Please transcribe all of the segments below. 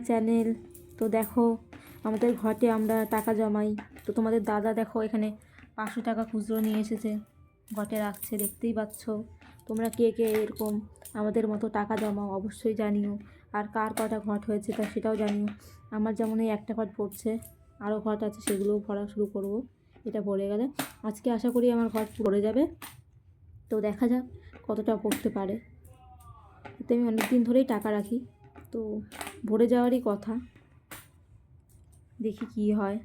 Channel. তো দেখো আমাদের ঘটে আমরা টাকা জমাই। তো তোমাদের দাদা দেখো এখানে 500 টাকা খুচরো নিয়ে এসেছে, ঘটে রাখছে, দেখতেই পাচ্ছ। তোমরা কে কে এরকম আমাদের মতো টাকা জমাও অবশ্যই জানিও। আর কার কটা ঘট হয়েছে তা সেটাও জানিও। আমার যেমন এই একটা ঘট পড়ছে, আরও ঘট আছে, সেগুলোও ভরা শুরু করব। এটা ভরে গেলে আজকে আশা করি আমার ঘট ভরে যাবে। তো দেখা যাক কতটা পড়তে পারে। এতে আমি অনেক দিন ধরেই টাকা রাখি, তো ভরে যাওয়ারই কথা, দেখি কি হয়।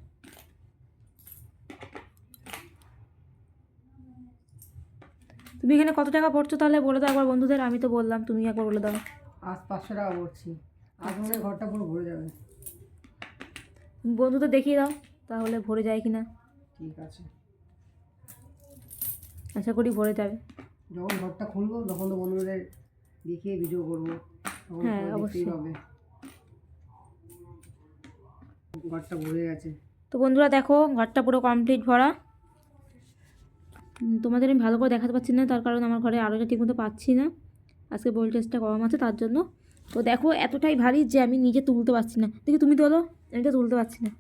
তুমি এখানে কত টাকা পড়ছো তাহলে বলে দাও একবার বন্ধুদের। আমি তো বললাম, তুমি একবার বলে দাও। আজ 500 টাকা পড়ছি, আজ মনে হয় ঘরটা পুরো ভরে যাবে। বন্ধুদের দেখিয়ে দাও তাহলে ভরে যায় কিনা। ঠিক আছে, আশা করি ভরে যাবে। যখন ঘরটা খুলবো তখন তো বন্ধুদের দেখিয়ে ভিডিও করবো, তখন হ্যাঁ, সবাই দেখতেই অবশ্যই। পাবে। ঘরটা ভরে গেছে। তো বন্ধুরা দেখো ঘরটা পুরো কমপ্লিট ভরা। তোমাদের আমি ভালো করে দেখাতে পারছি না, তার কারণ আমার ঘরে আলোটা ঠিকমতো পাচ্ছি না, আজকে ভোল্টেজটা কম আছে তার জন্য। তো দেখো এতটাই ভারী যে আমি নিজে তুলতে পারছি না। দেখি তুমি তোলো, আমি তো তুলতে পারছি না।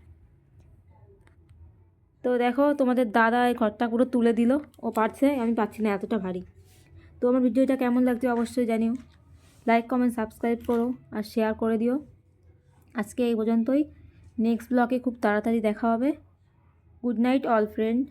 তো দেখো তোমাদের দাদা এই ঘরটা পুরো তুলে দিল, ও পারছে, আমি পারছি না, এতটা ভারী। তো আমার ভিডিওটা কেমন লাগছে অবশ্যই জানিও। লাইক কমেন্ট সাবস্ক্রাইব করো আর শেয়ার করে দিও। আজকে এই পর্যন্তই, নেক্সট ব্লগে খুব তাড়াতাড়ি দেখা হবে। Good night all friend.